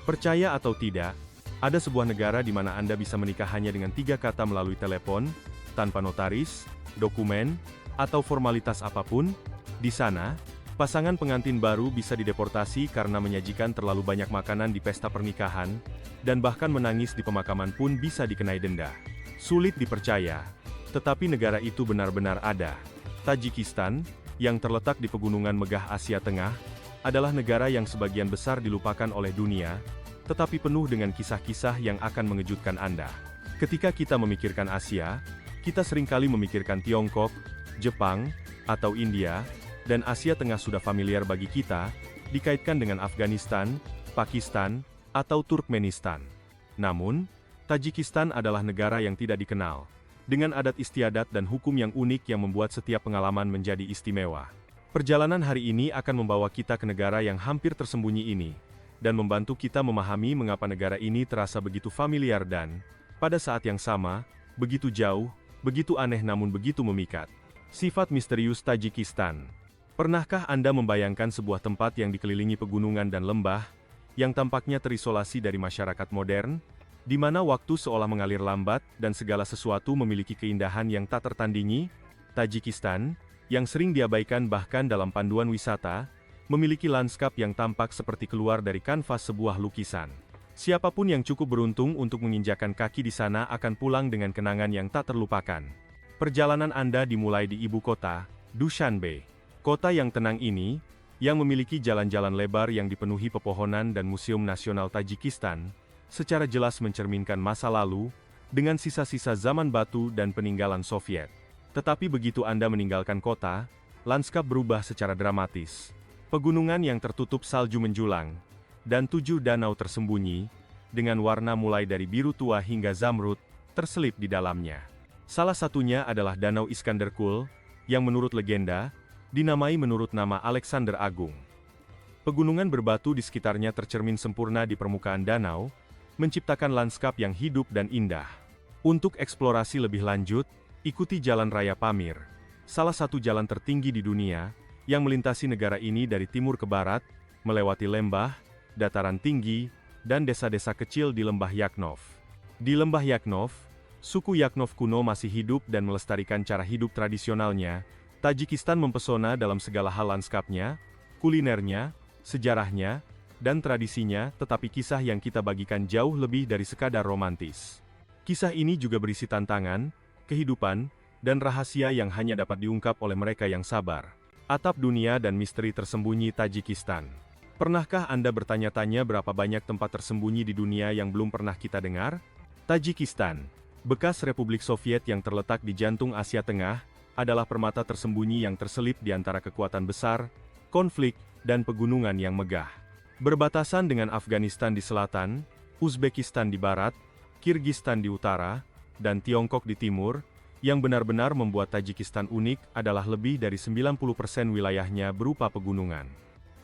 Percaya atau tidak, ada sebuah negara di mana Anda bisa menikah hanya dengan 3 kata melalui telepon, tanpa notaris, dokumen, atau formalitas apapun. Di sana, pasangan pengantin baru bisa dideportasi karena menyajikan terlalu banyak makanan di pesta pernikahan, dan bahkan menangis di pemakaman pun bisa dikenai denda. Sulit dipercaya, tetapi negara itu benar-benar ada. Tajikistan, yang terletak di pegunungan megah Asia Tengah, adalah negara yang sebagian besar dilupakan oleh dunia, tetapi penuh dengan kisah-kisah yang akan mengejutkan Anda. Ketika kita memikirkan Asia, kita seringkali memikirkan Tiongkok, Jepang, atau India, dan Asia Tengah sudah familiar bagi kita, dikaitkan dengan Afghanistan, Pakistan, atau Turkmenistan. Namun, Tajikistan adalah negara yang tidak dikenal, dengan adat istiadat dan hukum yang unik yang membuat setiap pengalaman menjadi istimewa. Perjalanan hari ini akan membawa kita ke negara yang hampir tersembunyi ini, dan membantu kita memahami mengapa negara ini terasa begitu familiar dan, pada saat yang sama, begitu jauh, begitu aneh namun begitu memikat. Sifat misterius Tajikistan. Pernahkah Anda membayangkan sebuah tempat yang dikelilingi pegunungan dan lembah, yang tampaknya terisolasi dari masyarakat modern, di mana waktu seolah mengalir lambat dan segala sesuatu memiliki keindahan yang tak tertandingi? Tajikistan, yang sering diabaikan bahkan dalam panduan wisata, memiliki lanskap yang tampak seperti keluar dari kanvas sebuah lukisan. Siapapun yang cukup beruntung untuk menginjakan kaki di sana akan pulang dengan kenangan yang tak terlupakan. Perjalanan Anda dimulai di ibu kota, Dushanbe. Kota yang tenang ini, yang memiliki jalan-jalan lebar yang dipenuhi pepohonan dan Museum Nasional Tajikistan, secara jelas mencerminkan masa lalu, dengan sisa-sisa zaman batu dan peninggalan Soviet. Tetapi begitu Anda meninggalkan kota, lanskap berubah secara dramatis. Pegunungan yang tertutup salju menjulang, dan 7 danau tersembunyi, dengan warna mulai dari biru tua hingga zamrud, terselip di dalamnya. Salah satunya adalah Danau Iskanderkul, yang menurut legenda, dinamai menurut nama Alexander Agung. Pegunungan berbatu di sekitarnya tercermin sempurna di permukaan danau, menciptakan lanskap yang hidup dan indah. Untuk eksplorasi lebih lanjut, ikuti Jalan Raya Pamir, salah satu jalan tertinggi di dunia, yang melintasi negara ini dari timur ke barat, melewati lembah, dataran tinggi, dan desa-desa kecil di Lembah Yaknov. Di Lembah Yaknov, suku Yaknov kuno masih hidup dan melestarikan cara hidup tradisionalnya. Tajikistan mempesona dalam segala hal lanskapnya, kulinernya, sejarahnya, dan tradisinya, tetapi kisah yang kita bagikan jauh lebih dari sekadar romantis. Kisah ini juga berisi tantangan, kehidupan, dan rahasia yang hanya dapat diungkap oleh mereka yang sabar. Atap dunia dan misteri tersembunyi Tajikistan. Pernahkah Anda bertanya-tanya berapa banyak tempat tersembunyi di dunia yang belum pernah kita dengar? Tajikistan, bekas Republik Soviet yang terletak di jantung Asia Tengah, adalah permata tersembunyi yang terselip di antara kekuatan besar, konflik, dan pegunungan yang megah. Berbatasan dengan Afghanistan di selatan, Uzbekistan di barat, Kirgistan di utara, dan Tiongkok di timur, yang benar-benar membuat Tajikistan unik adalah lebih dari 90% wilayahnya berupa pegunungan.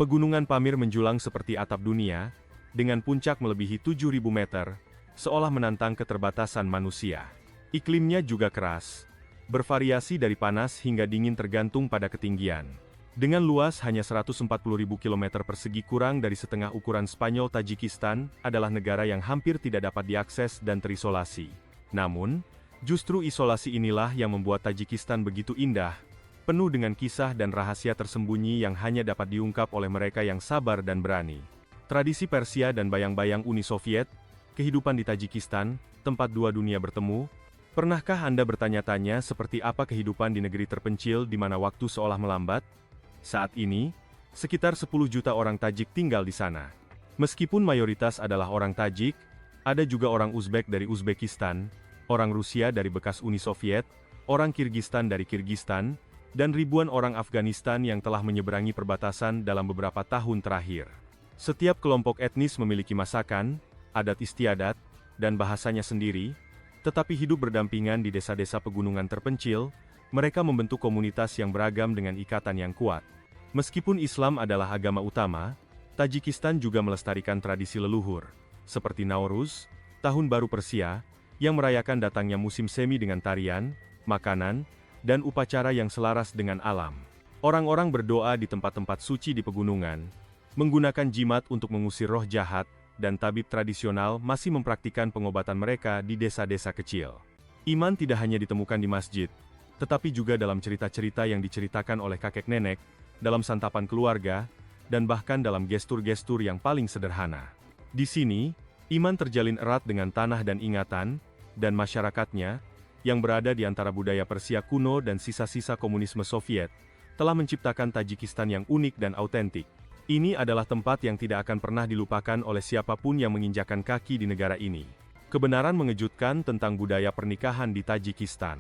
Pegunungan Pamir menjulang seperti atap dunia, dengan puncak melebihi 7.000 meter, seolah menantang keterbatasan manusia. Iklimnya juga keras, bervariasi dari panas hingga dingin tergantung pada ketinggian. Dengan luas hanya 140.000 km persegi kurang dari setengah ukuran Spanyol, Tajikistan adalah negara yang hampir tidak dapat diakses dan terisolasi. Namun, justru isolasi inilah yang membuat Tajikistan begitu indah, penuh dengan kisah dan rahasia tersembunyi yang hanya dapat diungkap oleh mereka yang sabar dan berani. Tradisi Persia dan bayang-bayang Uni Soviet, kehidupan di Tajikistan, tempat dua dunia bertemu. Pernahkah Anda bertanya-tanya seperti apa kehidupan di negeri terpencil di mana waktu seolah melambat? Saat ini, sekitar 10 juta orang Tajik tinggal di sana. Meskipun mayoritas adalah orang Tajik, ada juga orang Uzbek dari Uzbekistan, orang Rusia dari bekas Uni Soviet, orang Kirgistan dari Kirgistan, dan ribuan orang Afghanistan yang telah menyeberangi perbatasan dalam beberapa tahun terakhir. Setiap kelompok etnis memiliki masakan, adat istiadat, dan bahasanya sendiri, tetapi hidup berdampingan di desa-desa pegunungan terpencil, mereka membentuk komunitas yang beragam dengan ikatan yang kuat. Meskipun Islam adalah agama utama, Tajikistan juga melestarikan tradisi leluhur, seperti Nauruz, Tahun Baru Persia, yang merayakan datangnya musim semi dengan tarian, makanan, dan upacara yang selaras dengan alam. Orang-orang berdoa di tempat-tempat suci di pegunungan, menggunakan jimat untuk mengusir roh jahat, dan tabib tradisional masih mempraktikkan pengobatan mereka di desa-desa kecil. Iman tidak hanya ditemukan di masjid, tetapi juga dalam cerita-cerita yang diceritakan oleh kakek nenek, dalam santapan keluarga, dan bahkan dalam gestur-gestur yang paling sederhana. Di sini, iman terjalin erat dengan tanah dan ingatan, dan masyarakatnya, yang berada di antara budaya Persia kuno dan sisa-sisa komunisme Soviet, telah menciptakan Tajikistan yang unik dan autentik. Ini adalah tempat yang tidak akan pernah dilupakan oleh siapapun yang menginjakan kaki di negara ini. Kebenaran mengejutkan tentang budaya pernikahan di Tajikistan.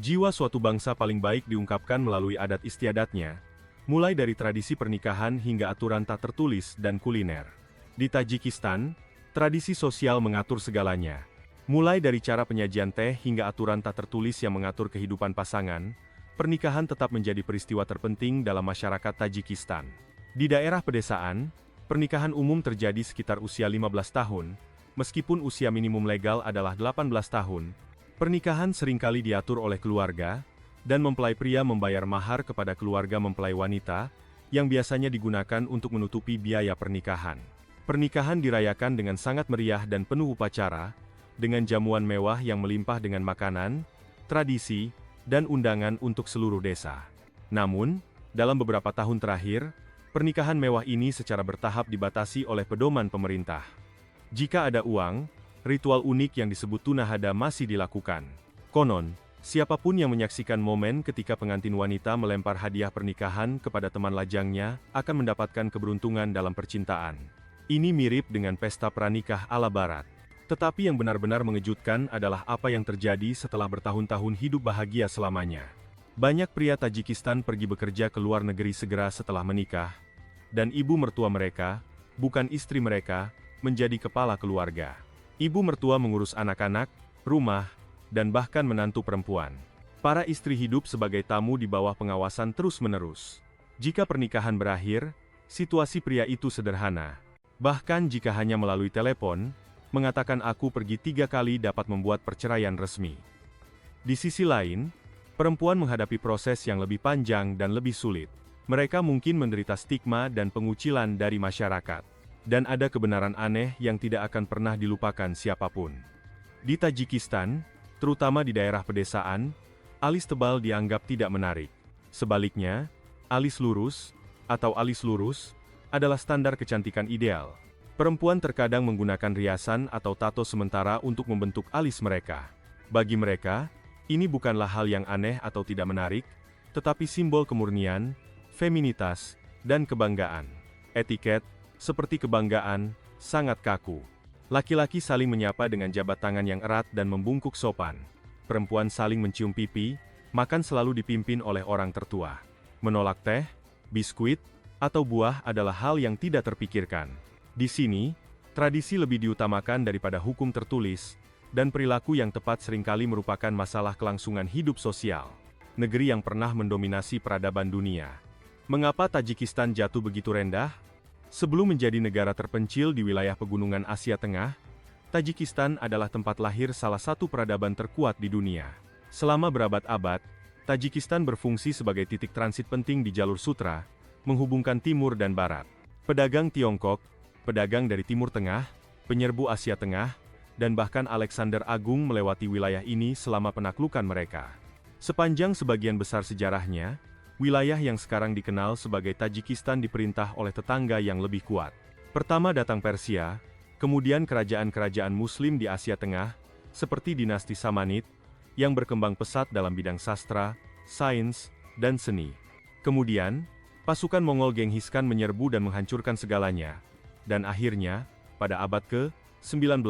Jiwa suatu bangsa paling baik diungkapkan melalui adat istiadatnya, mulai dari tradisi pernikahan hingga aturan tak tertulis dan kuliner. Di Tajikistan, tradisi sosial mengatur segalanya. Mulai dari cara penyajian teh hingga aturan tak tertulis yang mengatur kehidupan pasangan, pernikahan tetap menjadi peristiwa terpenting dalam masyarakat Tajikistan. Di daerah pedesaan, pernikahan umum terjadi sekitar usia 15 tahun, meskipun usia minimum legal adalah 18 tahun. Pernikahan seringkali diatur oleh keluarga, dan mempelai pria membayar mahar kepada keluarga mempelai wanita, yang biasanya digunakan untuk menutupi biaya pernikahan. Pernikahan dirayakan dengan sangat meriah dan penuh upacara, dengan jamuan mewah yang melimpah dengan makanan, tradisi, dan undangan untuk seluruh desa. Namun, dalam beberapa tahun terakhir, pernikahan mewah ini secara bertahap dibatasi oleh pedoman pemerintah. Jika ada uang, ritual unik yang disebut tunahada masih dilakukan. Konon, siapapun yang menyaksikan momen ketika pengantin wanita melempar hadiah pernikahan kepada teman lajangnya akan mendapatkan keberuntungan dalam percintaan. Ini mirip dengan pesta pranikah ala barat. Tetapi yang benar-benar mengejutkan adalah apa yang terjadi setelah bertahun-tahun hidup bahagia selamanya. Banyak pria Tajikistan pergi bekerja ke luar negeri segera setelah menikah, dan ibu mertua mereka, bukan istri mereka, menjadi kepala keluarga. Ibu mertua mengurus anak-anak, rumah, dan bahkan menantu perempuan. Para istri hidup sebagai tamu di bawah pengawasan terus-menerus. Jika pernikahan berakhir, situasi pria itu sederhana. Bahkan jika hanya melalui telepon, mengatakan aku pergi 3 kali dapat membuat perceraian resmi. Di sisi lain, perempuan menghadapi proses yang lebih panjang dan lebih sulit. Mereka mungkin menderita stigma dan pengucilan dari masyarakat. Dan ada kebenaran aneh yang tidak akan pernah dilupakan siapapun. Di Tajikistan, terutama di daerah pedesaan, alis tebal dianggap tidak menarik. Sebaliknya, alis lurus, atau alis lurus, adalah standar kecantikan ideal. Perempuan terkadang menggunakan riasan atau tato sementara untuk membentuk alis mereka. Bagi mereka, ini bukanlah hal yang aneh atau tidak menarik, tetapi simbol kemurnian, feminitas, dan kebanggaan. Etiket, seperti kebanggaan, sangat kaku. Laki-laki saling menyapa dengan jabat tangan yang erat dan membungkuk sopan. Perempuan saling mencium pipi, makan selalu dipimpin oleh orang tertua. Menolak teh, biskuit, atau buah adalah hal yang tidak terpikirkan. Di sini, tradisi lebih diutamakan daripada hukum tertulis, dan perilaku yang tepat seringkali merupakan masalah kelangsungan hidup sosial. Negeri yang pernah mendominasi peradaban dunia. Mengapa Tajikistan jatuh begitu rendah? Sebelum menjadi negara terpencil di wilayah pegunungan Asia Tengah, Tajikistan adalah tempat lahir salah satu peradaban terkuat di dunia. Selama berabad-abad, Tajikistan berfungsi sebagai titik transit penting di jalur sutra, menghubungkan timur dan barat. Pedagang Tiongkok, pedagang dari Timur Tengah, penyerbu Asia Tengah, dan bahkan Alexander Agung melewati wilayah ini selama penaklukan mereka. Sepanjang sebagian besar sejarahnya, wilayah yang sekarang dikenal sebagai Tajikistan diperintah oleh tetangga yang lebih kuat. Pertama datang Persia, kemudian kerajaan-kerajaan Muslim di Asia Tengah, seperti dinasti Samanid, yang berkembang pesat dalam bidang sastra, sains, dan seni. Kemudian, pasukan Mongol Genghis Khan menyerbu dan menghancurkan segalanya. Dan akhirnya, pada abad ke-19,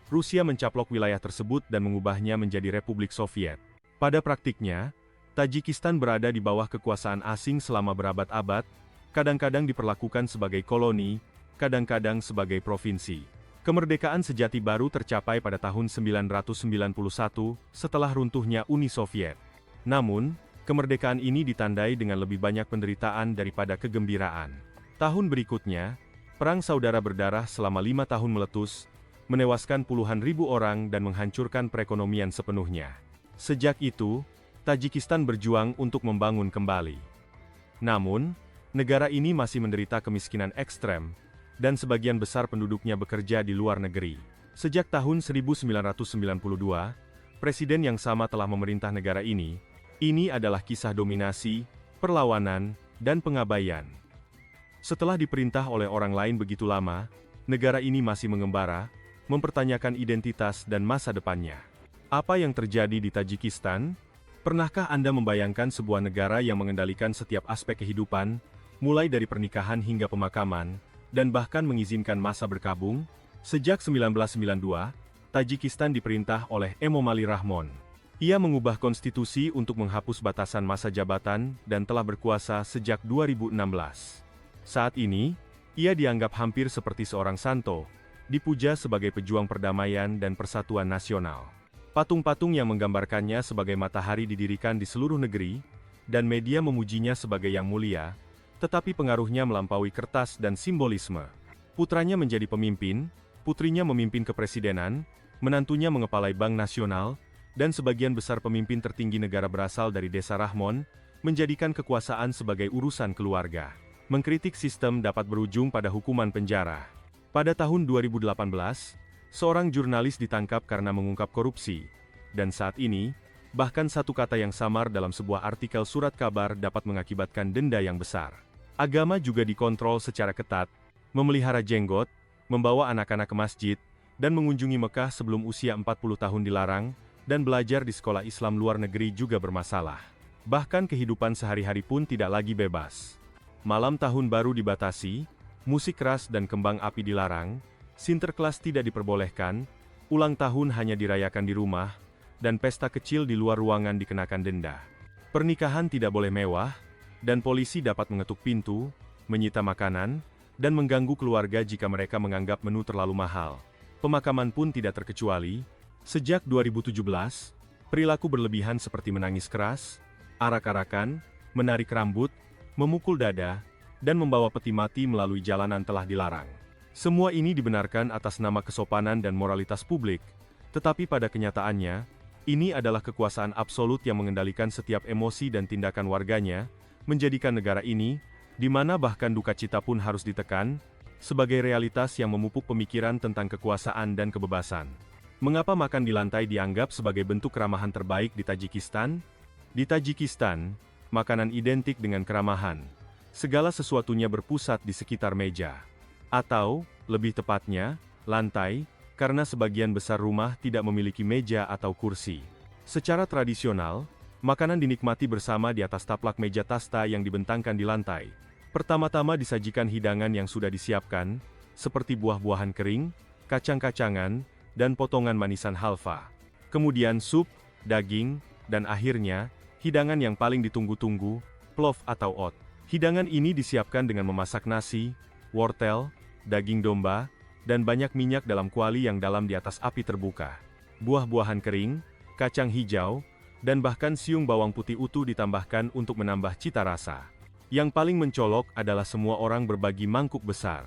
Rusia mencaplok wilayah tersebut dan mengubahnya menjadi Republik Soviet. Pada praktiknya, Tajikistan berada di bawah kekuasaan asing selama berabad-abad, kadang-kadang diperlakukan sebagai koloni, kadang-kadang sebagai provinsi. Kemerdekaan sejati baru tercapai pada tahun 1991, setelah runtuhnya Uni Soviet. Namun, kemerdekaan ini ditandai dengan lebih banyak penderitaan daripada kegembiraan. Tahun berikutnya, Perang Saudara Berdarah selama 5 tahun meletus, menewaskan puluhan ribu orang dan menghancurkan perekonomian sepenuhnya. Sejak itu, Tajikistan berjuang untuk membangun kembali. Namun, negara ini masih menderita kemiskinan ekstrem, dan sebagian besar penduduknya bekerja di luar negeri. Sejak tahun 1992, presiden yang sama telah memerintah negara ini. Ini adalah kisah dominasi, perlawanan, dan pengabaian. Setelah diperintah oleh orang lain begitu lama, negara ini masih mengembara, mempertanyakan identitas dan masa depannya. Apa yang terjadi di Tajikistan? Pernahkah Anda membayangkan sebuah negara yang mengendalikan setiap aspek kehidupan, mulai dari pernikahan hingga pemakaman, dan bahkan mengizinkan masa berkabung? Sejak 1992, Tajikistan diperintah oleh Emomali Rahmon. Ia mengubah konstitusi untuk menghapus batasan masa jabatan dan telah berkuasa sejak 2016. Saat ini, ia dianggap hampir seperti seorang santo, dipuja sebagai pejuang perdamaian dan persatuan nasional. Patung-patung yang menggambarkannya sebagai matahari didirikan di seluruh negeri, dan media memujinya sebagai yang mulia, tetapi pengaruhnya melampaui kertas dan simbolisme. Putranya menjadi pemimpin, putrinya memimpin kepresidenan, menantunya mengepalai Bank Nasional, dan sebagian besar pemimpin tertinggi negara berasal dari desa Rahmon, menjadikan kekuasaan sebagai urusan keluarga. Mengkritik sistem dapat berujung pada hukuman penjara. Pada tahun 2018, seorang jurnalis ditangkap karena mengungkap korupsi, dan saat ini, bahkan satu kata yang samar dalam sebuah artikel surat kabar dapat mengakibatkan denda yang besar. Agama juga dikontrol secara ketat, memelihara jenggot, membawa anak-anak ke masjid, dan mengunjungi Mekah sebelum usia 40 tahun dilarang, dan belajar di sekolah Islam luar negeri juga bermasalah. Bahkan kehidupan sehari-hari pun tidak lagi bebas. Malam tahun baru dibatasi, musik keras dan kembang api dilarang, Sinterklas tidak diperbolehkan, ulang tahun hanya dirayakan di rumah, dan pesta kecil di luar ruangan dikenakan denda. Pernikahan tidak boleh mewah, dan polisi dapat mengetuk pintu, menyita makanan, dan mengganggu keluarga jika mereka menganggap menu terlalu mahal. Pemakaman pun tidak terkecuali. Sejak 2017, perilaku berlebihan seperti menangis keras, arak-arakan, menarik rambut, memukul dada, dan membawa peti mati melalui jalanan telah dilarang. Semua ini dibenarkan atas nama kesopanan dan moralitas publik, tetapi pada kenyataannya, ini adalah kekuasaan absolut yang mengendalikan setiap emosi dan tindakan warganya, menjadikan negara ini, di mana bahkan duka cita pun harus ditekan, sebagai realitas yang memupuk pemikiran tentang kekuasaan dan kebebasan. Mengapa makan di lantai dianggap sebagai bentuk keramahan terbaik di Tajikistan? Di Tajikistan, makanan identik dengan keramahan. Segala sesuatunya berpusat di sekitar meja. Atau, lebih tepatnya, lantai, karena sebagian besar rumah tidak memiliki meja atau kursi. Secara tradisional, makanan dinikmati bersama di atas taplak meja tasta yang dibentangkan di lantai. Pertama-tama disajikan hidangan yang sudah disiapkan, seperti buah-buahan kering, kacang-kacangan, dan potongan manisan halva. Kemudian sup, daging, dan akhirnya, hidangan yang paling ditunggu-tunggu, plov atau oat. Hidangan ini disiapkan dengan memasak nasi, wortel, daging domba, dan banyak minyak dalam kuali yang dalam di atas api terbuka. Buah-buahan kering, kacang hijau, dan bahkan siung bawang putih utuh ditambahkan untuk menambah cita rasa. Yang paling mencolok adalah semua orang berbagi mangkuk besar.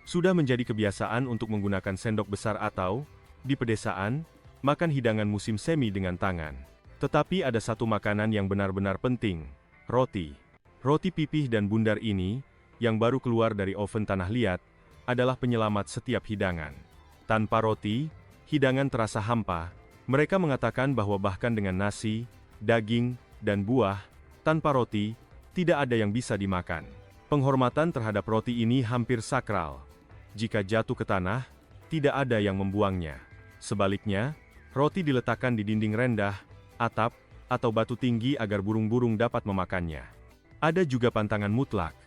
Sudah menjadi kebiasaan untuk menggunakan sendok besar atau, di pedesaan, makan hidangan musim semi dengan tangan. Tetapi ada satu makanan yang benar-benar penting, roti. Roti pipih dan bundar ini, yang baru keluar dari oven tanah liat, adalah penyelamat setiap hidangan. Tanpa roti, hidangan terasa hampa. Mereka mengatakan bahwa bahkan dengan nasi, daging, dan buah, tanpa roti, tidak ada yang bisa dimakan. Penghormatan terhadap roti ini hampir sakral. Jika jatuh ke tanah, tidak ada yang membuangnya. Sebaliknya, roti diletakkan di dinding rendah, atap, atau batu tinggi agar burung-burung dapat memakannya. Ada juga pantangan mutlak.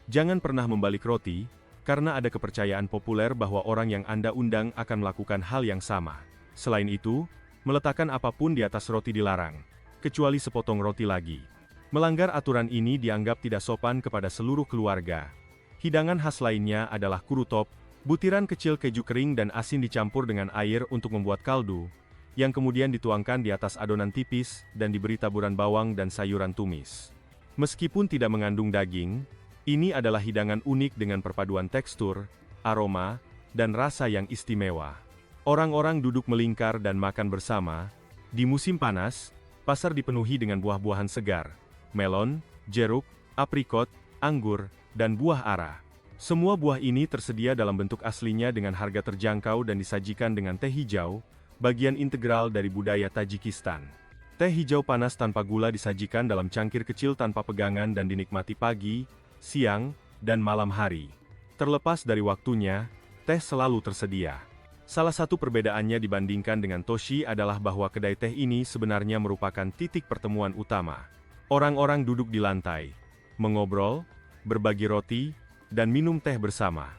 Jangan pernah membalik roti, karena ada kepercayaan populer bahwa orang yang Anda undang akan melakukan hal yang sama. Selain itu, meletakkan apapun di atas roti dilarang, kecuali sepotong roti lagi. Melanggar aturan ini dianggap tidak sopan kepada seluruh keluarga. Hidangan khas lainnya adalah kurutop, butiran kecil keju kering dan asin dicampur dengan air untuk membuat kaldu, yang kemudian dituangkan di atas adonan tipis dan diberi taburan bawang dan sayuran tumis. Meskipun tidak mengandung daging, ini adalah hidangan unik dengan perpaduan tekstur, aroma, dan rasa yang istimewa. Orang-orang duduk melingkar dan makan bersama. Di musim panas, pasar dipenuhi dengan buah-buahan segar, melon, jeruk, aprikot, anggur, dan buah ara. Semua buah ini tersedia dalam bentuk aslinya dengan harga terjangkau dan disajikan dengan teh hijau, bagian integral dari budaya Tajikistan. Teh hijau panas tanpa gula disajikan dalam cangkir kecil tanpa pegangan dan dinikmati pagi, siang, dan malam hari. Terlepas dari waktunya, teh selalu tersedia. Salah satu perbedaannya dibandingkan dengan Toshi adalah bahwa kedai teh ini sebenarnya merupakan titik pertemuan utama. Orang-orang duduk di lantai, mengobrol, berbagi roti, dan minum teh bersama.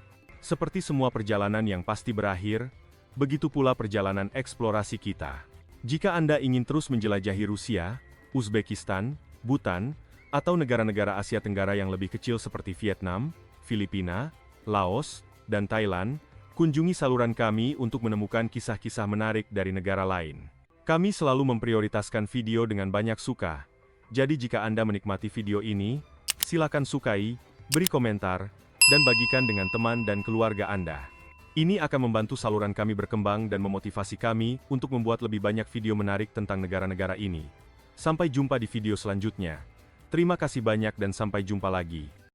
Seperti semua perjalanan yang pasti berakhir, begitu pula perjalanan eksplorasi kita. Jika Anda ingin terus menjelajahi Rusia, Uzbekistan, Bhutan, atau negara-negara Asia Tenggara yang lebih kecil seperti Vietnam, Filipina, Laos, dan Thailand, kunjungi saluran kami untuk menemukan kisah-kisah menarik dari negara lain. Kami selalu memprioritaskan video dengan banyak suka, jadi jika Anda menikmati video ini, silakan sukai, beri komentar, dan bagikan dengan teman dan keluarga Anda. Ini akan membantu saluran kami berkembang dan memotivasi kami untuk membuat lebih banyak video menarik tentang negara-negara ini. Sampai jumpa di video selanjutnya. Terima kasih banyak dan sampai jumpa lagi.